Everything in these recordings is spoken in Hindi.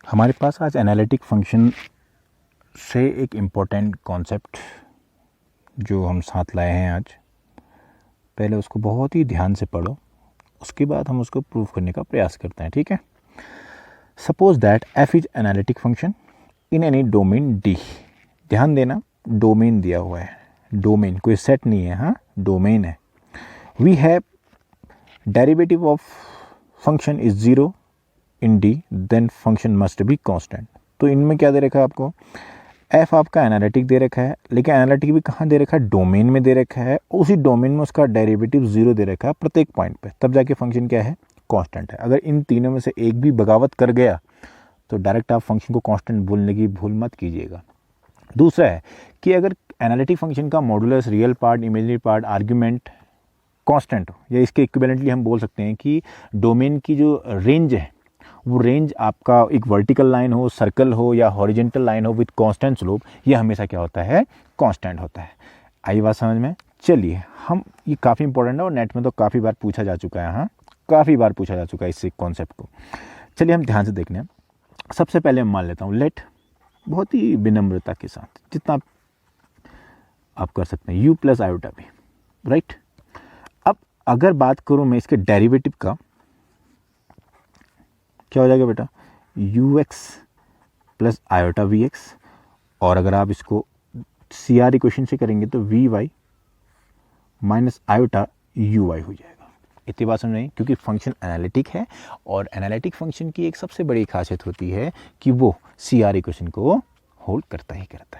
हमारे पास आज एनालिटिक फंक्शन से एक इम्पोर्टेंट कॉन्सेप्ट जो हम साथ लाए हैं आज, पहले उसको बहुत ही ध्यान से पढ़ो, उसके बाद हम उसको प्रूव करने का प्रयास करते हैं, ठीक है। Suppose that F is analytic function in any domain D. ध्यान देना, डोमेन दिया हुआ है, डोमेन कोई सेट नहीं है, हाँ डोमेन है। We have derivative of function is 0 in D, then function must be constant. तो इनमें क्या दे रखा है आपको, एफ आपका एनालिटिक दे रखा है, लेकिन एनालिटिक भी कहाँ दे रखा है, डोमेन में दे रखा है। उसी डोमेन में उसका डेरिवेटिव 0 दे रखा है प्रत्येक पॉइंट पे, तब जाके फंक्शन क्या है, कांस्टेंट है। अगर इन तीनों में से एक भी बगावत कर गया तो डायरेक्ट आप फंक्शन को कांस्टेंट बोलने की भूल मत कीजिएगा। दूसरा है कि अगर एनालिटिक फंक्शन का modulus, real part, imaginary part, argument constant हो, या इसके इक्विवेलेंटली हम बोल सकते हैं कि डोमेन की जो रेंज है वो रेंज आपका एक वर्टिकल लाइन हो, सर्कल हो या हॉरिजेंटल लाइन हो विद कांस्टेंट स्लोप, ये हमेशा क्या होता है, कांस्टेंट होता है। आई बात समझ में? चलिए हम, ये काफ़ी इंपॉर्टेंट है और नेट में तो काफ़ी बार पूछा जा चुका है, हाँ काफ़ी बार पूछा जा चुका है इस कॉन्सेप्ट को। चलिए हम ध्यान से देखने हैं। सबसे पहले मैं मान लेता हूँ, लेट, बहुत ही विनम्रता के साथ जितना आप कर सकते हैं, u प्लस आयोटा भी, राइट। अब अगर बात करूँ मैं इसके डेरिवेटिव का, क्या हो जाएगा बेटा, ux प्लस आयोटा vx, और अगर आप इसको CR इक्वेशन से करेंगे तो vy माइनस आयोटा uy हो जाएगा। इतनी बात समझ नहीं, क्योंकि फंक्शन एनालिटिक है और एनालिटिक फंक्शन की एक सबसे बड़ी खासियत होती है कि वो CR इक्वेशन को होल्ड करता ही करता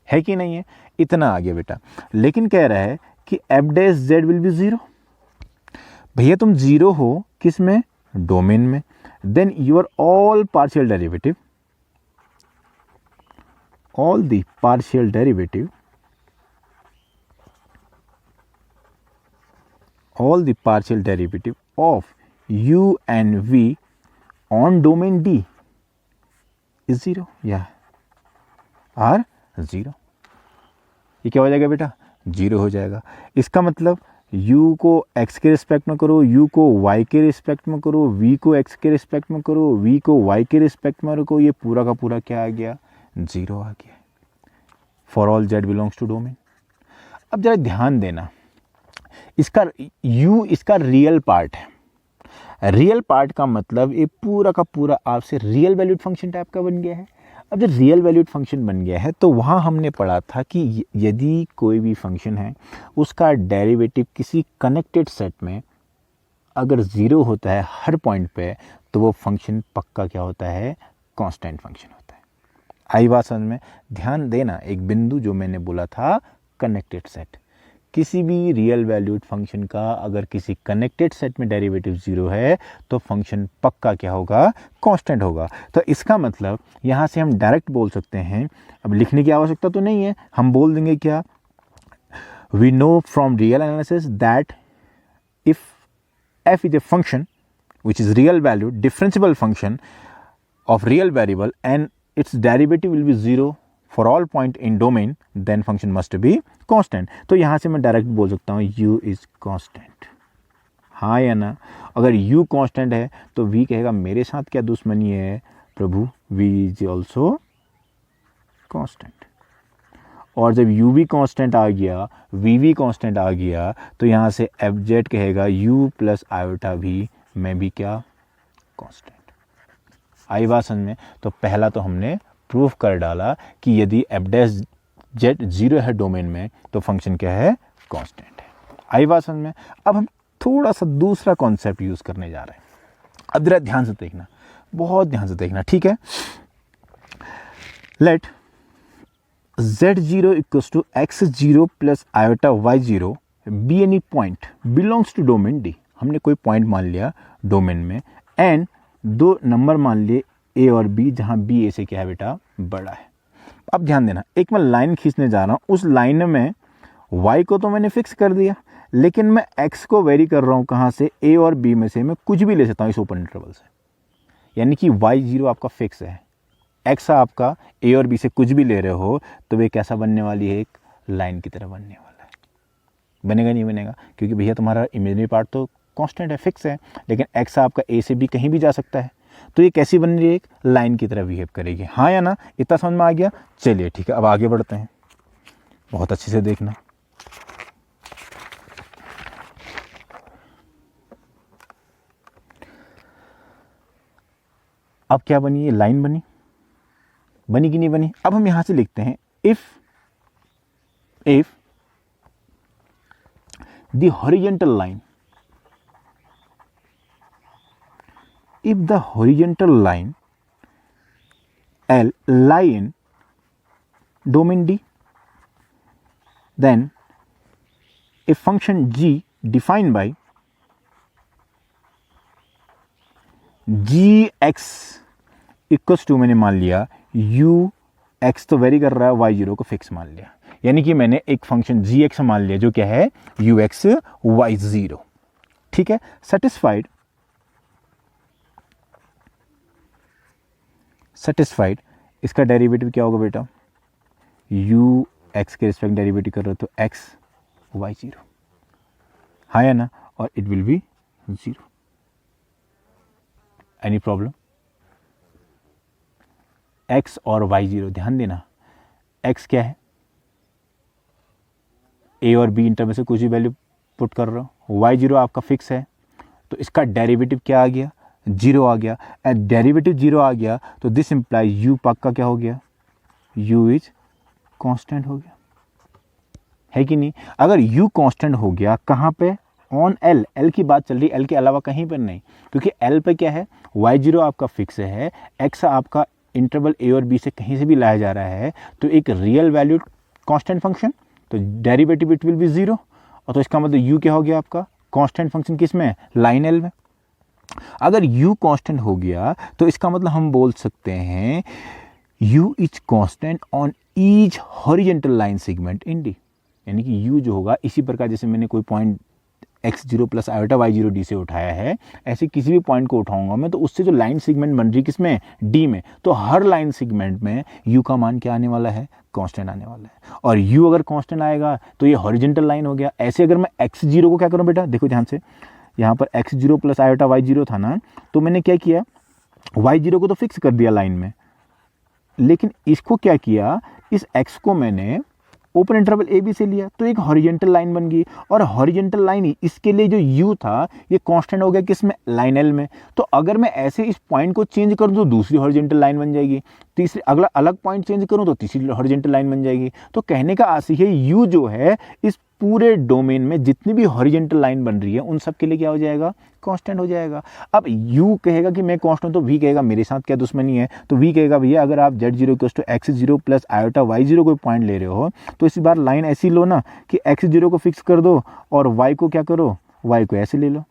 है कि नहीं है। इतना आगे बेटा, लेकिन कह रहा है कि F dash Z will be 0। भैया तुम 0 हो किस में, डोमेन में, then your all partial derivative, all the partial derivative of u and v on domain D is 0 या आर 0। ये क्या हो जाएगा बेटा, 0 हो जाएगा। इसका मतलब u को x के रिस्पेक्ट में करो, u को y के रिस्पेक्ट में करो, v को x के रिस्पेक्ट में करो, v को y के रिस्पेक्ट में रखो, ये पूरा का पूरा क्या आ गया, 0 आ गया। For all z belongs to domain. अब जरा ध्यान देना, इसका u इसका रियल पार्ट है। रियल पार्ट का मतलब ये पूरा का पूरा आपसे रियल वैल्यूड फंक्शन टाइप का बन गया है। अब जब रियल वैल्यूड फंक्शन बन गया है तो वहाँ हमने पढ़ा था कि यदि कोई भी फंक्शन है उसका डेरिवेटिव किसी कनेक्टेड सेट में अगर 0 होता है हर पॉइंट पे, तो वो फंक्शन पक्का क्या होता है, कांस्टेंट फंक्शन होता है। आई बात समझ में? ध्यान देना, एक बिंदु जो मैंने बोला था, कनेक्टेड सेट, किसी भी रियल वैल्यूड फंक्शन का अगर किसी कनेक्टेड सेट में डेरिवेटिव 0 है तो फंक्शन पक्का क्या होगा, कांस्टेंट होगा। तो इसका मतलब यहाँ से हम डायरेक्ट बोल सकते हैं, अब लिखने की आवश्यकता तो नहीं है, हम बोल देंगे क्या, we know from real analysis that if f is a function which is real valued differentiable function of real variable and its derivative will be 0 for all point in domain, then function must be constant। तो यहाँ से मैं डायरेक्ट बोल सकता हूँ u is constant, हाँ या ना। अगर u constant है तो v कहेगा मेरे साथ क्या दुश्मनी है प्रभु, v is also constant। और जब u भी कांस्टेंट आ गया, v भी कांस्टेंट आ गया, तो यहाँ से एफ जेड कहेगा u प्लस आयोटा भी में भी क्या, कांस्टेंट। आई बात समझ में? तो पहला तो हमने प्रूफ कर डाला कि यदि एफ डैश जेड 0 है डोमेन में तो फंक्शन क्या है, कांस्टेंट है। आई बात समझ में? अब हम थोड़ा सा दूसरा कॉन्सेप्ट यूज करने जा रहे हैं। अब जरा ध्यान से देखना, बहुत ध्यान से देखना, ठीक है। Let z0 equals to x0 plus iota y0 be any point belongs to domain D। हमने कोई पॉइंट मान लिया डोमेन में, एंड दो नंबर मान लिए a और b, जहाँ b a से क्या है बेटा, बड़ा है। अब ध्यान देना, एक मैं लाइन खींचने जा रहा हूँ, उस लाइन में y को तो मैंने फिक्स कर दिया, लेकिन मैं x को वेरी कर रहा हूँ, कहाँ से, a और b में से मैं कुछ भी ले सकता हूँ इस ओपन इंटरवल से। यानी कि y0 आपका फिक्स है, x आपका a और b से कुछ भी ले रहे हो तो वे कैसा बनने वाली है, एक लाइन की तरह बनने वाला है। बनेगा नहीं बनेगा, क्योंकि भैया तुम्हारा इमेजिनरी पार्ट तो कांस्टेंट है, फिक्स है, लेकिन x आपका a से b कहीं भी जा सकता है। तो ये कैसी बन रही है, एक लाइन की तरह बिहेव करेगी, हाँ या ना, इतना समझ में आ गया। चलिए ठीक है, अब आगे बढ़ते हैं, बहुत अच्छे से देखना। अब क्या बनी, ये लाइन बनी, बनी कि नहीं बनी। अब हम यहां से लिखते हैं if the horizontal line, if the horizontal line L lie in domain D, then a function g defined by gx equals to, मैंने मान लिया u x तो वेरी कर रहा है, y0 को फिक्स मान लिया, यानी कि मैंने एक फंक्शन gx मान लिया जो क्या है ux y0, ठीक है। सेटिस्फाइड, इसका डेरिवेटिव क्या होगा बेटा, u x के रिस्पेक्ट डेरिवेटिव कर रहे हो तो x y0, हाँ या ना, और it will be 0। Any problem, x और y0, ध्यान देना x क्या है, a और b इंटर में से कुछ भी वैल्यू पुट कर रहा हूँ, y0 आपका फिक्स है, तो इसका डेरिवेटिव क्या आ गया, 0 आ गया, एंड डेरिवेटिव 0 आ गया तो दिस इंप्लाइज u पक्का क्या हो गया, u इज कांस्टेंट हो गया, है कि नहीं। अगर u कांस्टेंट हो गया कहाँ पे, ऑन l, l की बात चल रही, l के अलावा कहीं पर नहीं, क्योंकि l पे क्या है, y0 आपका फिक्स है, x आपका इंटरवल a और b से कहीं से भी लाया जा रहा है, तो एक रियल वैल्यूड कांस्टेंट फंक्शन, तो डेरिवेटिव इट विल बी 0, और तो इसका मतलब u क्या हो गया आपका कांस्टेंट फंक्शन, किस में, लाइन l में। अगर u कांस्टेंट हो गया तो इसका मतलब हम बोल सकते हैं u is constant on each horizontal line segment in d, यानी कि u जो होगा इसी प्रकार, जैसे मैंने कोई point x0 plus iota y0 d से उठाया है, ऐसे किसी भी पॉइंट को उठाऊंगा मैं तो उससे जो लाइन सेगमेंट बन रही किसमें, d में, तो हर लाइन सेगमेंट में u का मान क्या आने वाला है, कांस्टेंट आने वाला है, और u अगर कांस्टेंट आएगा तो ये हॉरिजॉन्टल लाइन हो गया। ऐसे अगर मैं x0 को क्या करूं बेटा, देखो ध्यान से, यहाँ पर x0 प्लस आयोटा y0 था ना, तो मैंने क्या किया, y0 को तो फिक्स कर दिया लाइन में, लेकिन इसको क्या किया, इस x को मैंने ओपन इंटरवल ए बी से लिया, तो एक हॉरिजॉन्टल लाइन बन गई, और हॉरिजॉन्टल लाइन ही इसके लिए जो u था ये कांस्टेंट हो गया किसमें, लाइन l में। तो अगर मैं ऐसे इस पॉइंट को चेंज करूं तो दूसरी हॉरिजॉन्टल लाइन बन जाएगी, तीसरी अगला अलग पॉइंट चेंज करूं तो तीसरी हॉरिजॉन्टल लाइन बन जाएगी। तो कहने का आशय है u जो है इस पूरे डोमेन में जितनी भी हॉरिजॉन्टल लाइन बन रही है उन सब के लिए क्या हो जाएगा, कांस्टेंट हो जाएगा। अब u कहेगा कि मैं कांस्टेंट, तो v कहेगा मेरे साथ क्या दुश्मनी है, तो v कहेगा भैया अगर आप z0 x0 plus iota y0 कोई पॉइंट ले रहे हो तो इस बार लाइन ऐसी लो ना कि x0 को फिक्स कर दो और y को क्या करो, y को ऐसे ले लो,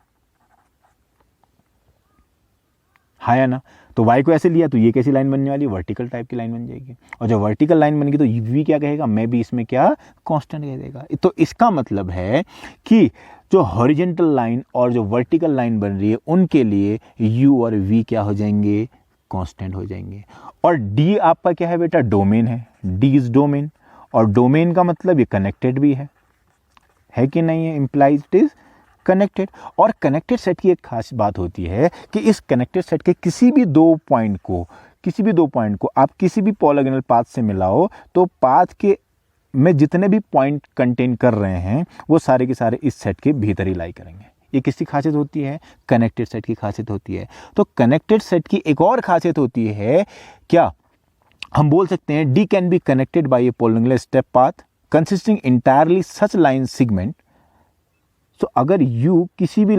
हाँ या ना। तो y को ऐसे लिया तो ये कैसी लाइन बनने वाली, वर्टिकल टाइप की लाइन बन जाएगी, और जब वर्टिकल लाइन बनेगी तो v क्या कहेगा, मैं भी इसमें क्या कांस्टेंट कह देगा। तो इसका मतलब है कि जो हॉरिजॉन्टल लाइन और जो वर्टिकल लाइन बन रही है उनके लिए u और v क्या हो जाएंगे, कांस्टेंट हो जाएंगे। और d आपका क्या है बेटा, डोमेन है, d इज डोमेन, और डोमेन का मतलब ये कनेक्टेड भी है कि नहीं है, इंप्लाइज इट इज कनेक्टेड। और कनेक्टेड सेट की एक खास बात होती है कि इस कनेक्टेड सेट के किसी भी दो पॉइंट को आप किसी भी पॉलीगोनल पाथ से मिलाओ तो पाथ के में जितने भी पॉइंट कंटेन कर रहे हैं वो सारे के सारे इस सेट के भीतर ही लाई करेंगे। ये किसकी खासियत होती है, कनेक्टेड सेट की खासियत होती है। तो कनेक्टेड सेट की एक और खासियत होती है, क्या हम बोल सकते हैं, D can be connected by A polygonal step path consisting entirely such line segment. तो अगर u किसी भी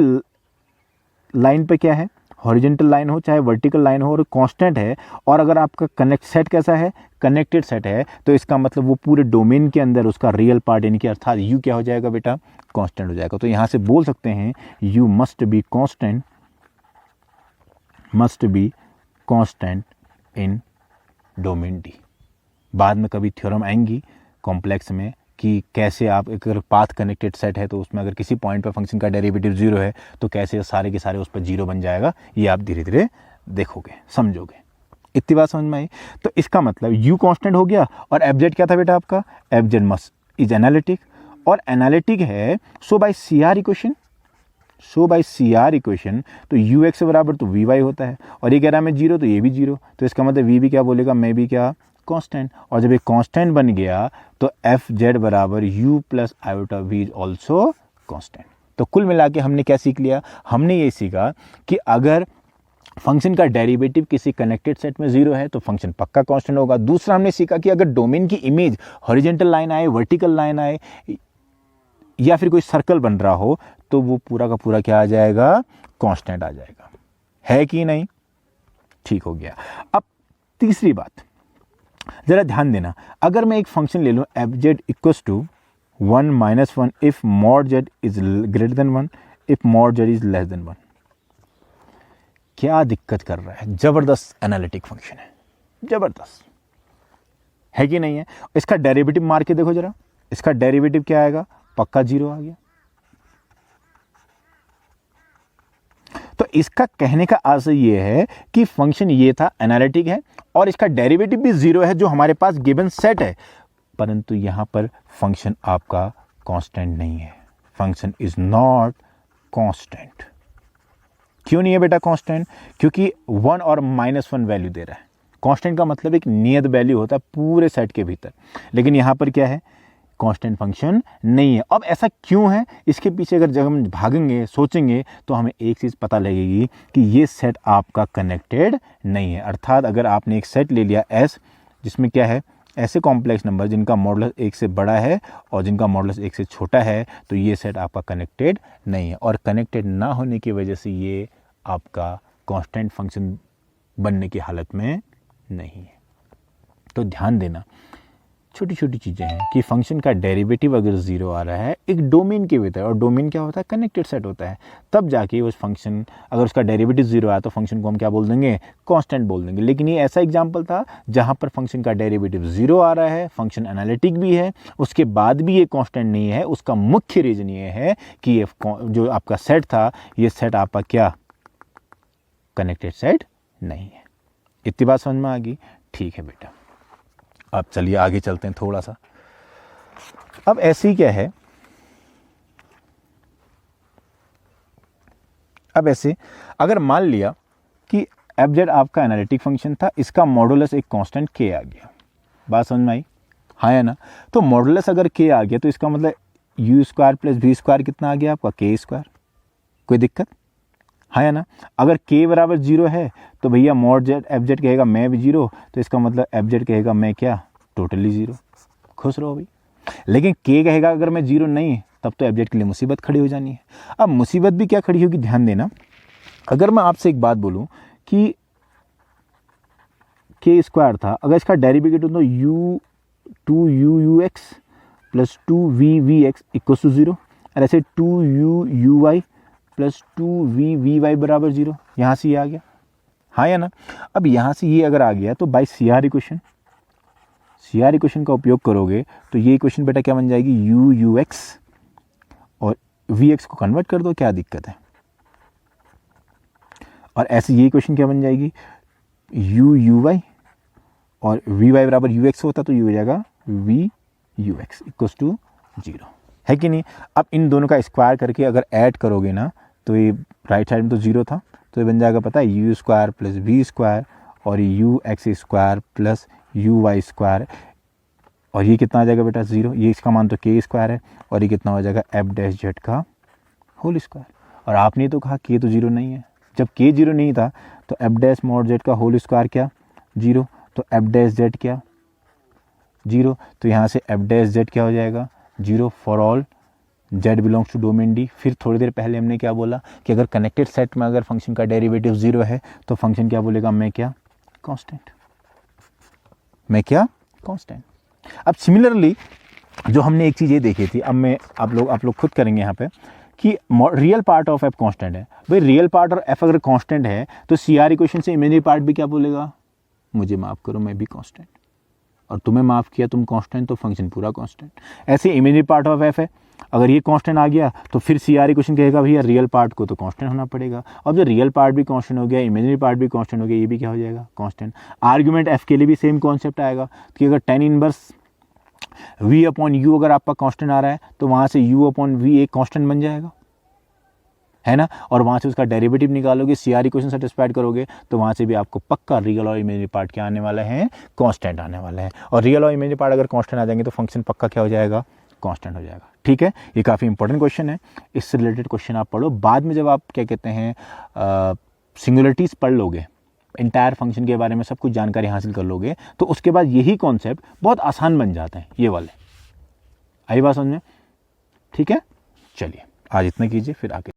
लाइन पे क्या है, हॉरिजॉन्टल लाइन हो चाहे वर्टिकल लाइन हो और कांस्टेंट है, और अगर आपका कनेक्ट सेट कैसा है, कनेक्टेड सेट है, तो इसका मतलब वो पूरे डोमेन के अंदर उसका रियल पार्ट यानी कि अर्थात u क्या हो जाएगा बेटा, कांस्टेंट हो जाएगा। तो यहां से बोल सकते हैं u must be constant in domain D। बाद में कभी थ्योरम आएंगी कॉम्प्लेक्स में कि कैसे आप अगर पाथ कनेक्टेड सेट है तो उसमें अगर किसी पॉइंट पर फंक्शन का डेरिवेटिव 0 है तो कैसे सारे के सारे उस पर 0 बन जाएगा, ये आप धीरे धीरे देखोगे, समझोगे। इतनी बात समझ में आई। तो इसका मतलब u कांस्टेंट हो गया, और एफजेड क्या था बेटा आपका, एफजेड मस्ट इज एनालिटिक, और एनालिटिक है so by CR equation so by C R equation तो यू एक्स बराबर तो वी वाई होता है, और ये कह रहा है मैं जीरो, तो ये भी जीरो, तो इसका मतलब वी भी क्या बोलेगा, मैं भी क्या, कांस्टेंट। और जब ये कांस्टेंट बन गया तो एफ जेड बराबर U plus iota V is also constant. तो कुल मिला के हमने क्या सीख लिया, हमने ये सीखा कि अगर फंक्शन का डेरिवेटिव किसी कनेक्टेड सेट में जीरो है तो फंक्शन पक्का कांस्टेंट होगा। दूसरा हमने सीखा कि अगर डोमेन की इमेज हॉरिजॉन्टल लाइन आए, वर्टिकल लाइन आए, या फिर कोई सर्कल बन रहा हो तो वो पूरा का पूरा क्या आ जाएगा, कांस्टेंट आ जाएगा। है कि नहीं, ठीक हो गया। अब तीसरी बात जरा ध्यान देना, अगर मैं एक फंक्शन ले लूं F Z equals to 1 - 1 if mod Z is greater than 1 if mod Z is less than 1। क्या दिक्कत कर रहा है, जबरदस्त एनालिटिक फंक्शन है, जबरदस्त है कि नहीं है। इसका डेरिवेटिव मार के देखो जरा, इसका डेरिवेटिव क्या आएगा, पक्का जीरो आ गया। तो इसका कहने का आशय ये है कि फंक्शन ये था, एनालिटिक है, और इसका डेरिवेटिव भी जीरो है जो हमारे पास गिवन सेट है, परंतु यहां पर फंक्शन आपका कांस्टेंट नहीं है। Function is not constant. क्यों नहीं है बेटा कांस्टेंट, क्योंकि 1 और -1 वैल्यू दे रहा है। कांस्टेंट का मतलब एक नियत वैल्यू होता है पूरे सेट के भीतर, लेकिन यहां पर क्या है, कांस्टेंट फंक्शन नहीं है। अब ऐसा क्यों है, इसके पीछे अगर जब हम भागेंगे, सोचेंगे, तो हमें एक चीज़ पता लगेगी कि ये सेट आपका कनेक्टेड नहीं है। अर्थात अगर आपने एक सेट ले लिया S जिसमें क्या है, ऐसे कॉम्प्लेक्स नंबर जिनका मॉडुलस 1 से बड़ा है और जिनका मॉडुलस 1 से छोटा है, तो ये सेट आपका कनेक्टेड नहीं है, और कनेक्टेड ना होने की वजह से ये आपका कांस्टेंट फंक्शन बनने की हालत में नहीं है। तो ध्यान देना, छोटी छोटी चीज़ें हैं कि फंक्शन का डेरिवेटिव अगर जीरो आ रहा है एक डोमेन के भीतर, और डोमेन क्या होता है, कनेक्टेड सेट होता है, तब जाके उस फंक्शन, अगर उसका डेरिवेटिव जीरो आया तो फंक्शन को हम क्या बोल देंगे, कांस्टेंट बोल देंगे। लेकिन ये ऐसा एग्जांपल था जहां पर फंक्शन का डेरिवेटिव जीरो आ रहा है, फंक्शन एनालिटिक भी है, उसके बाद भी ये कांस्टेंट नहीं है। उसका मुख्य रीजन ये है कि ये जो आपका सेट था, ये सेट आपका क्या, कनेक्टेड सेट नहीं है। इतनी बात समझ में आ गई, ठीक है बेटा। अब चलिए आगे चलते हैं थोड़ा सा। अब ऐसे ही क्या है, अब ऐसे अगर मान लिया कि एफ जेड आपका एनालिटिक फंक्शन था, इसका मॉडुलस एक कांस्टेंट के आ गया, बात समझ में आई, हाँ या ना। तो मॉडुलस अगर के आ गया तो इसका मतलब U square plus we square कितना आ गया आपका, के स्क्वायर। कोई दिक्कत, हाँ या ना। अगर k बराबर जीरो है तो भैया मॉड जेड एफ जेड कहेगा मैं भी जीरो, तो इसका मतलब एफ जेड कहेगा मैं क्या, टोटली जीरो। खुश रहो भाई। लेकिन k कहेगा अगर मैं जीरो नहीं, तब तो एफ जेड के लिए मुसीबत खड़ी हो जानी है। अब मुसीबत भी क्या खड़ी होगी, ध्यान देना। अगर मैं आपसे एक बात बोलूं कि k स्क्वायर था, अगर इसका डेरिवेटिव तो u 2u(x) plus 2v(x) equal to zero, और ऐसे 2u(y) प्लस 2v(vy) बराबर जीरो, यहाँ से ये आ गया, हाँ या ना। अब यहाँ से ये अगर आ गया तो बाय सी आर इक्वेशन का उपयोग करोगे तो ये इक्वेशन बेटा क्या बन जाएगी, u(x) और vx को कन्वर्ट कर दो, क्या दिक्कत है। और ऐसे ये इक्वेशन क्या बन जाएगी, u(y) और vy बराबर ux होता तो ये हो जाएगा vux इक्वल्स टू जीरो, है कि नहीं। अब इन दोनों का स्क्वायर करके अगर ऐड करोगे ना, तो ये राइट साइड में तो जीरो था, तो ये बन जाएगा पता है u square plus we square और u x square plus u y square, और ये कितना आ जाएगा बेटा जीरो। ये इसका मान तो के स्क्वायर है, और ये कितना हो जाएगा एफ डैश जेड का होल स्क्वायर। और आपने तो कहा के तो जीरो नहीं है, जब के जीरो नहीं था तो एफ डैश मॉड जेड का होल स्क्वायर क्या, जीरो, तो एफ डैश जेड क्या, जीरो। तो यहाँ से एफ डैश जेड क्या हो जाएगा, zero for all z belongs to domain D. फिर थोड़ी देर पहले हमने क्या बोला कि अगर कनेक्टेड सेट में अगर फंक्शन का डेरिवेटिव जीरो है तो फंक्शन क्या बोलेगा, मैं क्या, कांस्टेंट, मैं क्या, कांस्टेंट। अब सिमिलरली जो हमने एक चीज़ ये देखी थी, अब मैं आप लोग खुद करेंगे यहाँ पे कि real part of F constant है। भाई रियल पार्ट और एफ अगर कांस्टेंट है तो सी आर इक्वेशन से इमेजिनरी पार्ट भी क्या बोलेगा, मुझे माफ़ करो मैं भी कांस्टेंट, और तुम्हें माफ़ किया तुम कांस्टेंट, तो फंक्शन पूरा कांस्टेंट। ऐसे इमेजिनरी पार्ट ऑफ एफ है, अगर ये कांस्टेंट आ गया तो फिर सी आर इक्वेशन कहेगा भैया रियल पार्ट को तो कांस्टेंट होना पड़ेगा। अब जो रियल पार्ट भी कांस्टेंट हो गया, इमेजिनरी पार्ट भी कांस्टेंट हो गया, ये भी क्या हो जाएगा, कांस्टेंट। आर्ग्यूमेंट एफ के लिए भी सेम कॉन्सेप्ट आएगा कि अगर tan inverse v upon you अगर आपका कांस्टेंट आ रहा है तो वहाँ से u अपॉन v एक कांस्टेंट बन जाएगा। है ना, और वहाँ से उसका डेरिवेटिव निकालोगे, CR इक्वेशन सेटिस्फाइड करोगे, तो वहाँ से भी आपको पक्का रियल और इमेजिनरी पार्ट क्या आने वाला है, कांस्टेंट आने वाला है। और रियल और इमेजिनरी पार्ट अगर कांस्टेंट आ जाएंगे तो फंक्शन पक्का क्या हो जाएगा, कांस्टेंट हो जाएगा। ठीक है, ये काफ़ी इंपॉर्टेंट क्वेश्चन है, इससे रिलेटेड क्वेश्चन आप पढ़ो। बाद में जब आप क्या कहते हैं सिंगुलरिटीज़ पढ़ लोगे, इंटायर फंक्शन के बारे में सब कुछ जानकारी हासिल कर लोगे, तो उसके बाद यही कॉन्सेप्ट बहुत आसान बन जाते हैं, ये वाले। आई बात समझ में? ठीक है, चलिए आज इतना कीजिए, फिर आगे